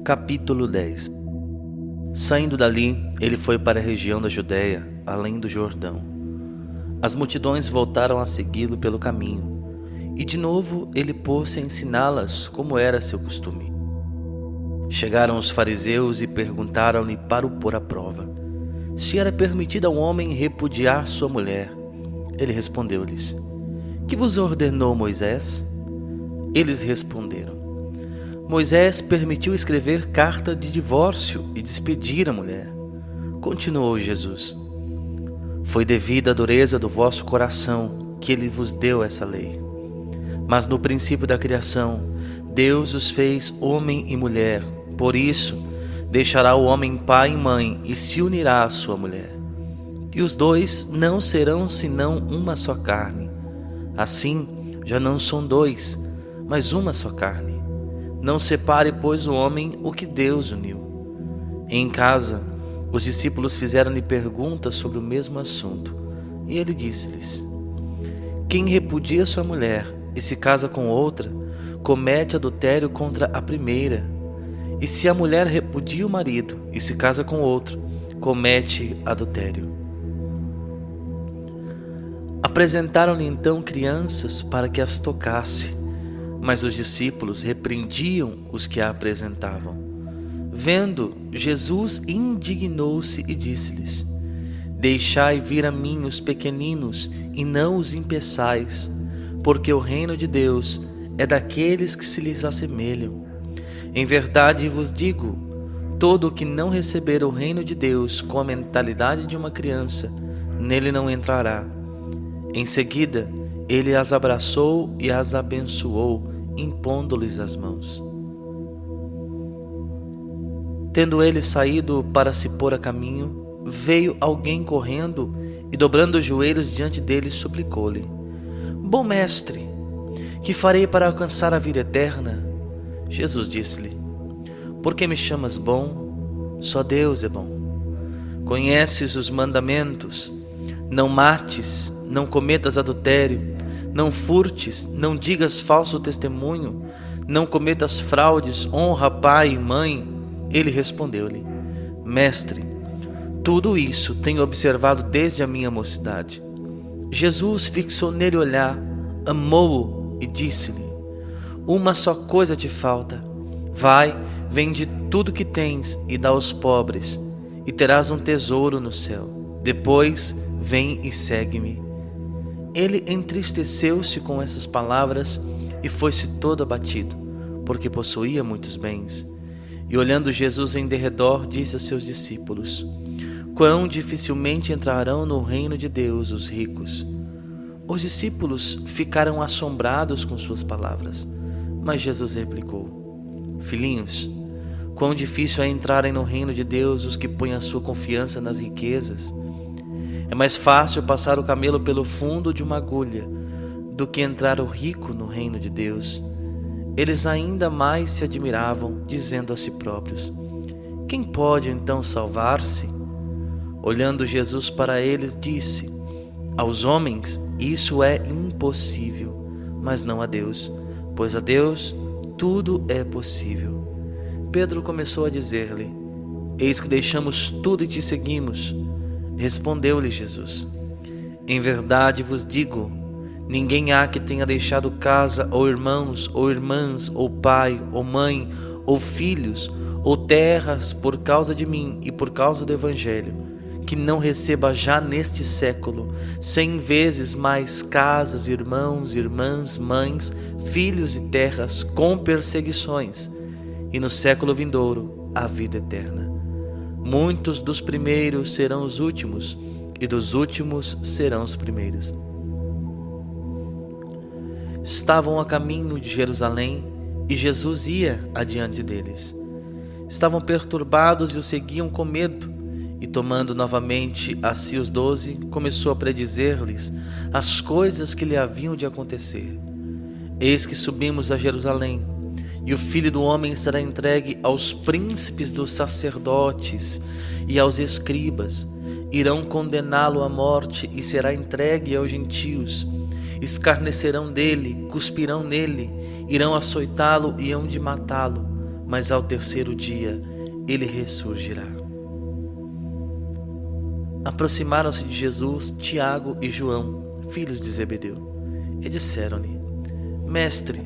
Capítulo 10. Saindo dali, ele foi para a região da Judéia, além do Jordão. As multidões voltaram a segui-lo pelo caminho, e de novo ele pôs-se a ensiná-las como era seu costume. Chegaram os fariseus e perguntaram-lhe para o pôr à prova, se era permitido ao homem repudiar sua mulher. Ele respondeu-lhes: Que vos ordenou Moisés? Eles responderam: Moisés permitiu escrever carta de divórcio e despedir a mulher. Continuou Jesus: Foi devido à dureza do vosso coração que ele vos deu essa lei. Mas no princípio da criação, Deus os fez homem e mulher. Por isso, deixará o homem pai e mãe e se unirá à sua mulher. E os dois não serão senão uma só carne. Assim, já não são dois, mas uma só carne. Não separe, pois, o homem o que Deus uniu. Em casa, os discípulos fizeram-lhe perguntas sobre o mesmo assunto. E ele disse-lhes: Quem repudia sua mulher e se casa com outra, comete adultério contra a primeira. E se a mulher repudia o marido e se casa com outro, comete adultério. Apresentaram-lhe então crianças para que as tocasse, mas os discípulos repreendiam os que a apresentavam. Vendo, Jesus indignou-se e disse-lhes: Deixai vir a mim os pequeninos e não os impeçais, porque o reino de Deus é daqueles que se lhes assemelham. Em verdade vos digo, todo o que não receber o reino de Deus com a mentalidade de uma criança, nele não entrará. Em seguida, ele as abraçou e as abençoou, impondo-lhes as mãos. Tendo ele saído para se pôr a caminho, veio alguém correndo e, dobrando os joelhos diante dele, suplicou-lhe: Bom mestre, que farei para alcançar a vida eterna? Jesus disse-lhe: Por que me chamas bom? Só Deus é bom. Conheces os mandamentos: Não mates, não cometas adultério, não furtes, não digas falso testemunho, não cometas fraudes, honra pai e mãe. Ele respondeu-lhe: Mestre, tudo isso tenho observado desde a minha mocidade. Jesus fixou nele o olhar, amou-o e disse-lhe: Uma só coisa te falta. Vai, vende tudo que tens e dá aos pobres, e terás um tesouro no céu. Depois, vem e segue-me. Ele entristeceu-se com essas palavras e foi-se todo abatido, porque possuía muitos bens. E olhando Jesus em derredor, disse a seus discípulos: Quão dificilmente entrarão no reino de Deus os ricos. Os discípulos ficaram assombrados com suas palavras, mas Jesus replicou: Filhinhos, quão difícil é entrarem no reino de Deus os que põem a sua confiança nas riquezas. É mais fácil passar o camelo pelo fundo de uma agulha do que entrar o rico no reino de Deus. Eles ainda mais se admiravam, dizendo a si próprios: Quem pode então salvar-se? Olhando Jesus para eles, disse: Aos homens isso é impossível, mas não a Deus, pois a Deus tudo é possível. Pedro começou a dizer-lhe: Eis que deixamos tudo e te seguimos. Respondeu-lhe Jesus: Em verdade vos digo, ninguém há que tenha deixado casa, ou irmãos, ou irmãs, ou pai, ou mãe, ou filhos, ou terras, por causa de mim e por causa do Evangelho, que não receba já neste século 100 vezes mais casas, irmãos, irmãs, mães, filhos e terras, com perseguições, e no século vindouro a vida eterna. Muitos dos primeiros serão os últimos, e dos últimos serão os primeiros. Estavam a caminho de Jerusalém, e Jesus ia adiante deles. Estavam perturbados e o seguiam com medo, e tomando novamente a si os 12, começou a predizer-lhes as coisas que lhe haviam de acontecer. Eis que subimos a Jerusalém, e o Filho do Homem será entregue aos príncipes dos sacerdotes e aos escribas. Irão condená-lo à morte e será entregue aos gentios. Escarnecerão dele, cuspirão nele, irão açoitá-lo e hão de matá-lo, mas ao terceiro dia ele ressurgirá. Aproximaram-se de Jesus Tiago e João, filhos de Zebedeu, e disseram-lhe: Mestre,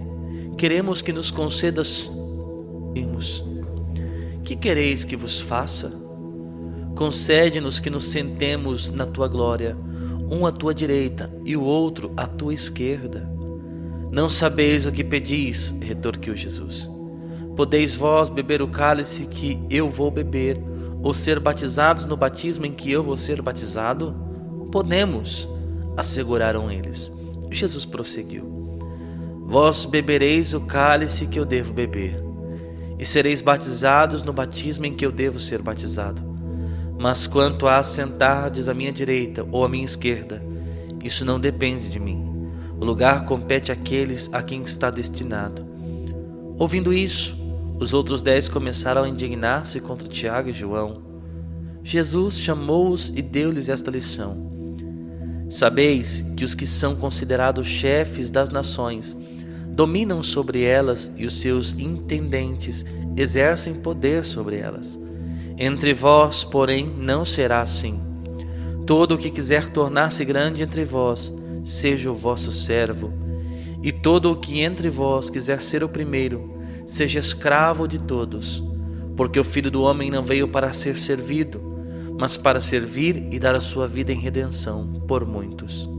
queremos que nos concedas. Que quereis que vos faça? Concede-nos que nos sentemos na tua glória, um à tua direita e o outro à tua esquerda. Não sabeis o que pedis, retorquiu Jesus. Podeis vós beber o cálice que eu vou beber, ou ser batizados no batismo em que eu vou ser batizado? Podemos, asseguraram eles. Jesus prosseguiu: Vós bebereis o cálice que eu devo beber, e sereis batizados no batismo em que eu devo ser batizado. Mas quanto a assentardes à minha direita ou à minha esquerda, isso não depende de mim. O lugar compete àqueles a quem está destinado. Ouvindo isso, os outros 10 começaram a indignar-se contra Tiago e João. Jesus chamou-os e deu-lhes esta lição: Sabeis que os que são considerados chefes das nações dominam sobre elas e os seus intendentes exercem poder sobre elas. Entre vós, porém, não será assim. Todo o que quiser tornar-se grande entre vós, seja o vosso servo, e todo o que entre vós quiser ser o primeiro, seja escravo de todos, porque o Filho do Homem não veio para ser servido, mas para servir e dar a sua vida em redenção por muitos.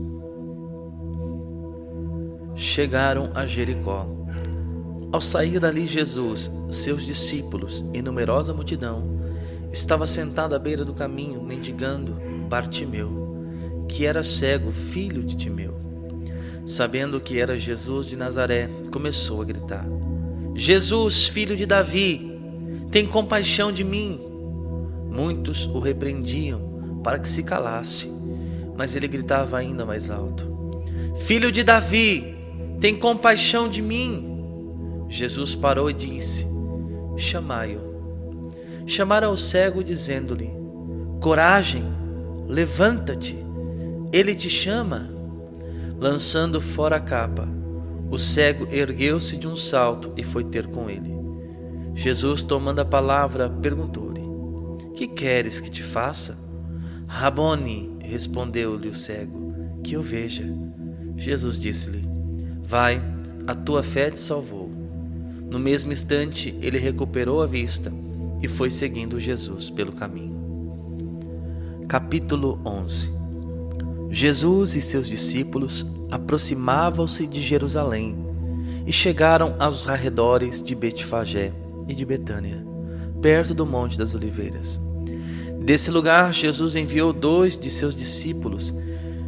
Chegaram a Jericó. Ao sair dali Jesus, seus discípulos e numerosa multidão, estava sentado à beira do caminho, mendigando Bartimeu, que era cego, filho de Timeu. Sabendo que era Jesus de Nazaré, começou a gritar: Jesus, filho de Davi, tem compaixão de mim. Muitos o repreendiam para que se calasse, mas ele gritava ainda mais alto: Filho de Davi, tem compaixão de mim. Jesus parou e disse: Chamai-o. Chamaram o cego, dizendo-lhe: Coragem, levanta-te, ele te chama. Lançando fora a capa, o cego ergueu-se de um salto e foi ter com ele. Jesus, tomando a palavra, perguntou-lhe: Que queres que te faça? Rabone, respondeu-lhe o cego, que eu veja. Jesus disse-lhe: Vai, a tua fé te salvou. No mesmo instante, ele recuperou a vista e foi seguindo Jesus pelo caminho. Capítulo 11. Jesus e seus discípulos aproximavam-se de Jerusalém e chegaram aos arredores de Betfagé e de Betânia, perto do Monte das Oliveiras. Desse lugar, Jesus enviou 2 de seus discípulos,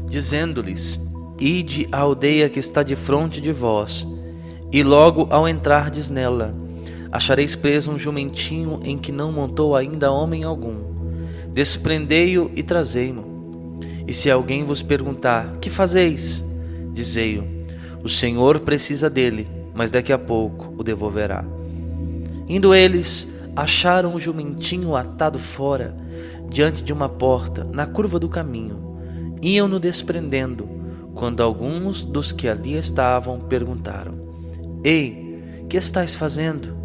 dizendo-lhes: Ide à aldeia que está defronte de vós, e logo ao entrardes nela, achareis preso um jumentinho em que não montou ainda homem algum. Desprendei-o e trazei-mo. E se alguém vos perguntar: Que fazeis? Dizei-o: O Senhor precisa dele, mas daqui a pouco o devolverá. Indo eles, acharam o jumentinho atado fora, diante de uma porta, na curva do caminho. Iam-no desprendendo, quando alguns dos que ali estavam perguntaram: Ei, que estáis fazendo?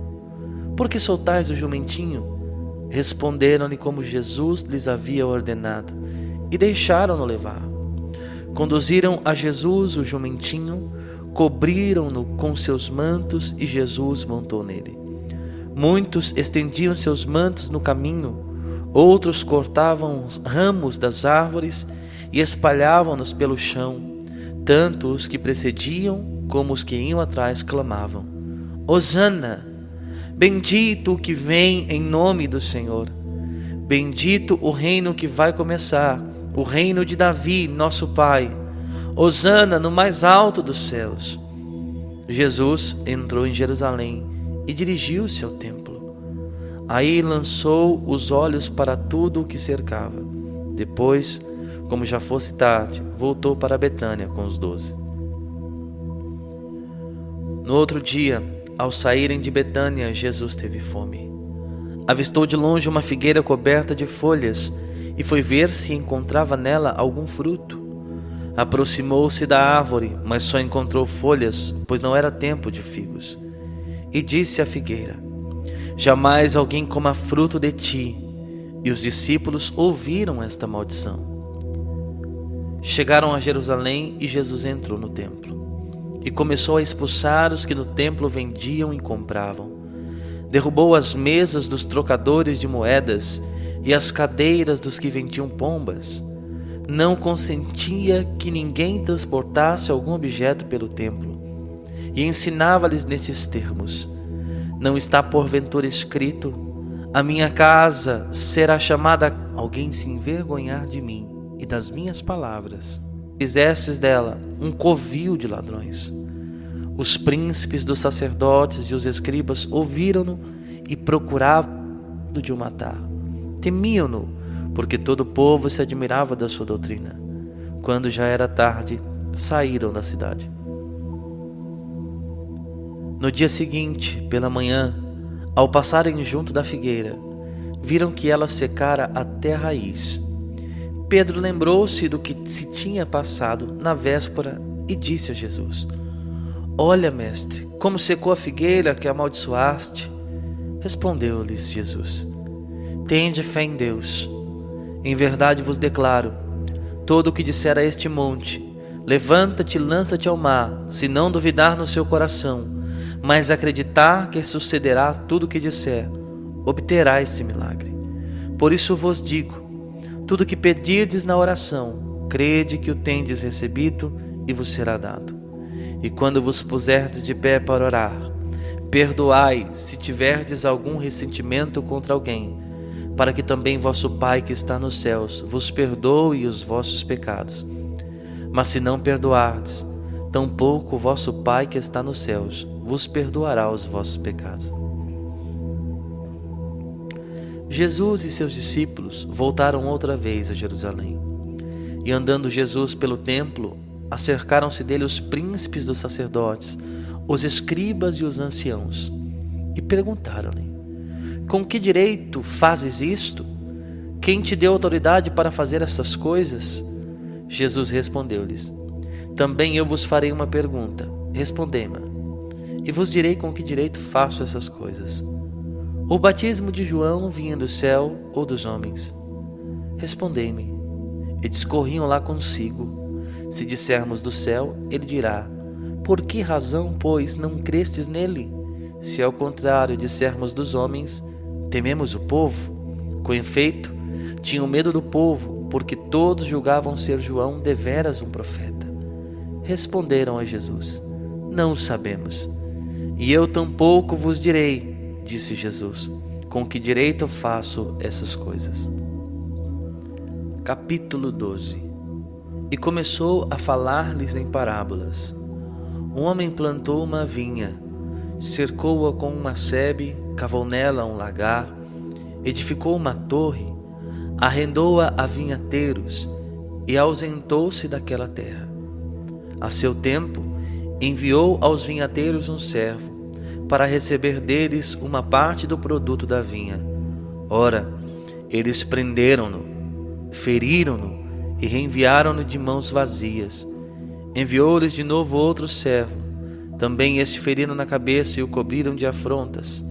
Por que soltais o jumentinho? Responderam-lhe como Jesus lhes havia ordenado, e deixaram-no levar. Conduziram a Jesus o jumentinho, cobriram-no com seus mantos, e Jesus montou nele. Muitos estendiam seus mantos no caminho, outros cortavam ramos das árvores e espalhavam-nos pelo chão. Tanto os que precediam como os que iam atrás clamavam: Hosana! Bendito o que vem em nome do Senhor. Bendito o reino que vai começar, o reino de Davi, nosso pai. Hosana no mais alto dos céus. Jesus entrou em Jerusalém e dirigiu-se ao templo. Aí lançou os olhos para tudo o que cercava. Depois, como já fosse tarde, voltou para Betânia com os 12. No outro dia, ao saírem de Betânia, Jesus teve fome. Avistou de longe uma figueira coberta de folhas e foi ver se encontrava nela algum fruto. Aproximou-se da árvore, mas só encontrou folhas, pois não era tempo de figos. E disse à figueira: jamais alguém coma fruto de ti. E os discípulos ouviram esta maldição. Chegaram a Jerusalém e Jesus entrou no templo e começou a expulsar os que no templo vendiam e compravam. Derrubou as mesas dos trocadores de moedas e as cadeiras dos que vendiam pombas. Não consentia que ninguém transportasse algum objeto pelo templo e ensinava-lhes nestes termos: não está porventura escrito: a minha casa será chamada. Alguém se envergonhar de mim e das minhas palavras, fizestes dela um covil de ladrões. Os príncipes dos sacerdotes e os escribas ouviram-no e procuravam de o matar. Temiam-no, porque todo o povo se admirava da sua doutrina. Quando já era tarde, saíram da cidade. No dia seguinte, pela manhã, ao passarem junto da figueira, viram que ela secara até a raiz. Pedro lembrou-se do que se tinha passado na véspera e disse a Jesus: olha, mestre, como secou a figueira que amaldiçoaste. Respondeu-lhes Jesus: tende fé em Deus. Em verdade vos declaro, todo o que disser a este monte: levanta-te e lança-te ao mar, se não duvidar no seu coração, mas acreditar que sucederá tudo o que disser, obterá esse milagre. Por isso vos digo: tudo o que pedirdes na oração, crede que o tendes recebido e vos será dado. E quando vos puserdes de pé para orar, perdoai se tiverdes algum ressentimento contra alguém, para que também vosso Pai que está nos céus vos perdoe os vossos pecados. Mas se não perdoardes, tampouco vosso Pai que está nos céus vos perdoará os vossos pecados. Jesus e seus discípulos voltaram outra vez a Jerusalém. E andando Jesus pelo templo, acercaram-se dele os príncipes dos sacerdotes, os escribas e os anciãos, e perguntaram-lhe: com que direito fazes isto? Quem te deu autoridade para fazer essas coisas? Jesus respondeu-lhes: também eu vos farei uma pergunta, respondei-me, e vos direi com que direito faço essas coisas. O batismo de João vinha do céu ou dos homens? Respondei-me. E discorriam lá consigo. Se dissermos do céu, ele dirá: por que razão, pois, não crestes nele? Se ao contrário dissermos dos homens, tememos o povo? Com efeito, tinham medo do povo, porque todos julgavam ser João deveras um profeta. Responderam a Jesus: não o sabemos. E eu tampouco vos direi, disse Jesus, com que direito faço essas coisas. Capítulo 12. E começou a falar-lhes em parábolas. Um homem plantou uma vinha, cercou-a com uma sebe, cavou nela um lagar, edificou uma torre, arrendou-a a vinhateiros e ausentou-se daquela terra. A seu tempo, enviou aos vinhateiros um servo, para receber deles uma parte do produto da vinha. Ora, eles prenderam-no, feriram-no e reenviaram-no de mãos vazias. Enviou-lhes de novo outro servo. Também este feriram na cabeça e o cobriram de afrontas.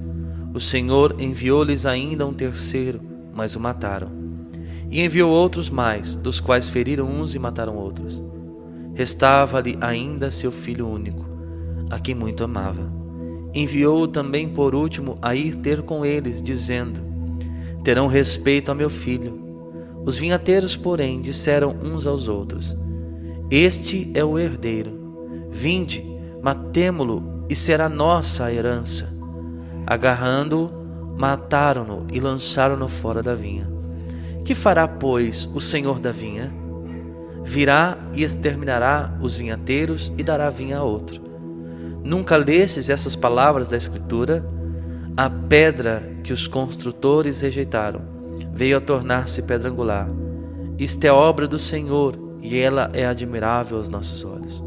O Senhor enviou-lhes ainda um terceiro, mas o mataram. E enviou outros mais, dos quais feriram uns e mataram outros. Restava-lhe ainda seu filho único, a quem muito amava. Enviou-o também por último a ir ter com eles, dizendo: terão respeito a meu filho. Os vinhateiros, porém, disseram uns aos outros: este é o herdeiro. Vinde, matemo-lo, e será nossa a herança. Agarrando-o, mataram-no e lançaram-no fora da vinha. Que fará, pois, o senhor da vinha? Virá e exterminará os vinhateiros e dará vinha a outro. Nunca lestes essas palavras da Escritura? A pedra que os construtores rejeitaram veio a tornar-se pedra angular. Isto é obra do Senhor, e ela é admirável aos nossos olhos.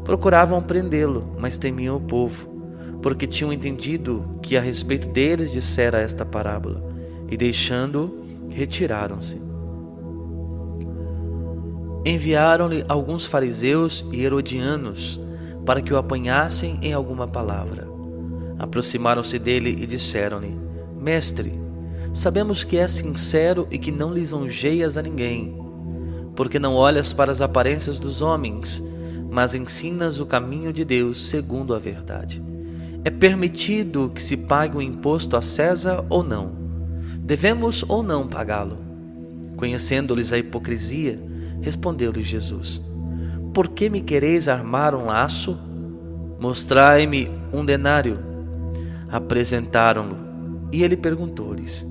Procuravam prendê-lo, mas temiam o povo, porque tinham entendido que a respeito deles dissera esta parábola, e deixando-o, retiraram-se. Enviaram-lhe alguns fariseus e herodianos, para que o apanhassem em alguma palavra. Aproximaram-se dele e disseram-lhe: Mestre, sabemos que és sincero e que não lisonjeias a ninguém, porque não olhas para as aparências dos homens, mas ensinas o caminho de Deus segundo a verdade. É permitido que se pague o imposto a César ou não? Devemos ou não pagá-lo? Conhecendo-lhes a hipocrisia, respondeu-lhes Jesus: Por que me quereis armar um laço? Mostrai-me um denário. Apresentaram-lo, e ele perguntou-lhes: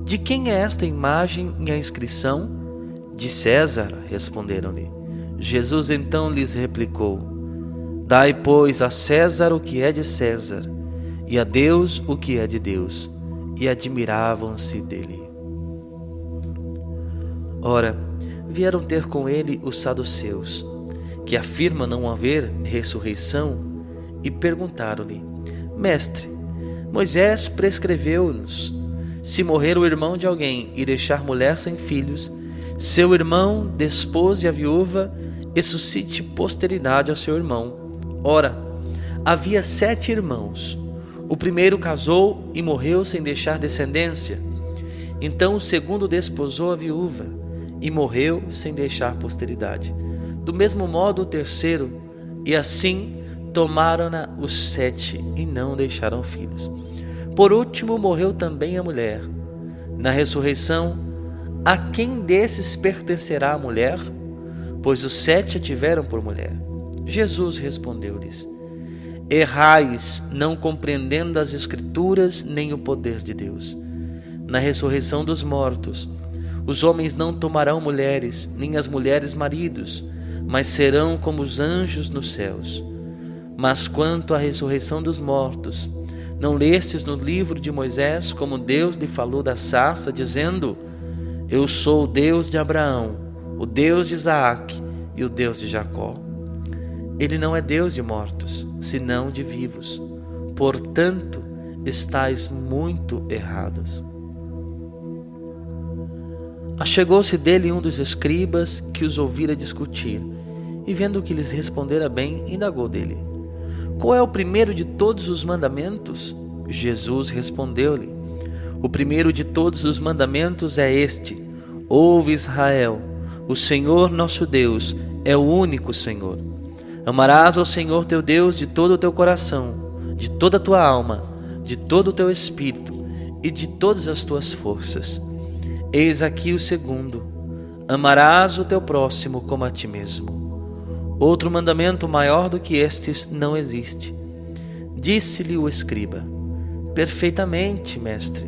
De quem é esta imagem e a inscrição? De César, responderam-lhe. Jesus então lhes replicou: Dai, pois, a César o que é de César, e a Deus o que é de Deus. E admiravam-se dele. Ora, vieram ter com ele os saduceus, que afirmam não haver ressurreição, e perguntaram-lhe: Mestre, Moisés prescreveu-nos, se morrer o irmão de alguém e deixar mulher sem filhos, seu irmão despose a viúva e suscite posteridade ao seu irmão. Ora, havia 7 irmãos. O primeiro casou e morreu sem deixar descendência. Então o segundo desposou a viúva e morreu sem deixar posteridade. Do mesmo modo o terceiro, e assim tomaram-na os 7 e não deixaram filhos. Por último morreu também a mulher. Na ressurreição, a quem desses pertencerá a mulher? Pois os 7 a tiveram por mulher. Jesus respondeu-lhes: Errais, não compreendendo as Escrituras nem o poder de Deus. Na ressurreição dos mortos, os homens não tomarão mulheres, nem as mulheres maridos, mas serão como os anjos nos céus. Mas quanto à ressurreição dos mortos, não lestes no livro de Moisés como Deus lhe falou da sarça, dizendo: Eu sou o Deus de Abraão, o Deus de Isaac e o Deus de Jacó? Ele não é Deus de mortos, senão de vivos. Portanto, estáis muito errados. Achegou-se dele um dos escribas que os ouvira discutir, e vendo que lhes respondera bem, indagou dele: Qual é o primeiro de todos os mandamentos? Jesus respondeu-lhe: O primeiro de todos os mandamentos é este: Ouve, Israel, o Senhor nosso Deus é o único Senhor. Amarás ao Senhor teu Deus de todo o teu coração, de toda a tua alma, de todo o teu espírito e de todas as tuas forças. Eis aqui o segundo: amarás o teu próximo como a ti mesmo. Outro mandamento maior do que estes não existe. Disse-lhe o escriba: Perfeitamente, mestre.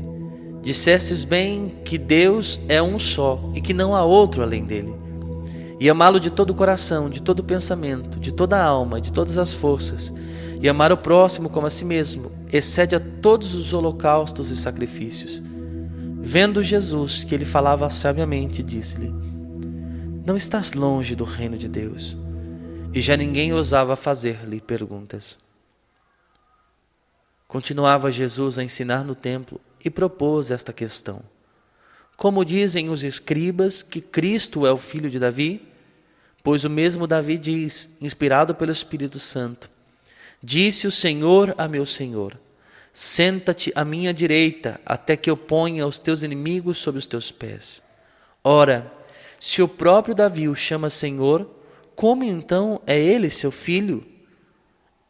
Dissestes bem que Deus é um só e que não há outro além dele. E amá-lo de todo o coração, de todo o pensamento, de toda a alma, de todas as forças, e amar o próximo como a si mesmo, excede a todos os holocaustos e sacrifícios. Vendo Jesus que ele falava sabiamente, disse-lhe: Não estás longe do reino de Deus. E já ninguém ousava fazer-lhe perguntas. Continuava Jesus a ensinar no templo e propôs esta questão: Como dizem os escribas que Cristo é o filho de Davi? Pois o mesmo Davi diz, inspirado pelo Espírito Santo: Disse o Senhor a meu Senhor: Senta-te à minha direita, até que eu ponha os teus inimigos sob os teus pés. Ora, se o próprio Davi o chama Senhor, como então é ele seu filho?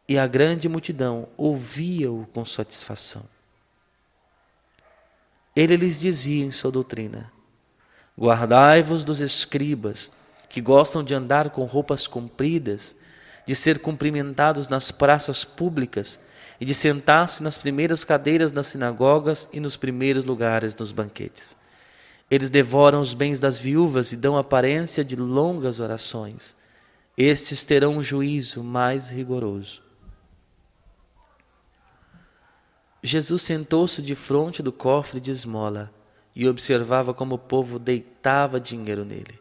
E a grande multidão ouvia-o com satisfação. Ele lhes dizia em sua doutrina: Guardai-vos dos escribas, que gostam de andar com roupas compridas, de ser cumprimentados nas praças públicas e de sentar-se nas primeiras cadeiras nas sinagogas e nos primeiros lugares nos banquetes. Eles devoram os bens das viúvas e dão aparência de longas orações. Estes terão um juízo mais rigoroso. Jesus sentou-se defronte do cofre de esmola e observava como o povo deitava dinheiro nele.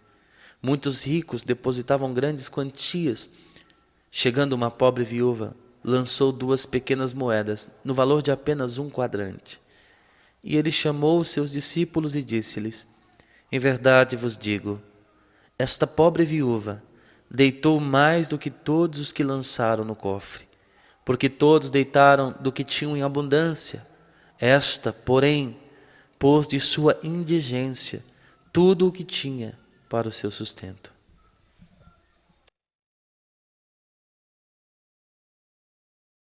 Muitos ricos depositavam grandes quantias. Chegando uma pobre viúva, lançou 2 pequenas moedas, no valor de apenas 1 quadrante. E ele chamou os seus discípulos e disse-lhes: Em verdade vos digo, esta pobre viúva deitou mais do que todos os que lançaram no cofre, porque todos deitaram do que tinham em abundância, Esta, porém, pôs de sua indigência tudo o que tinha para o seu sustento.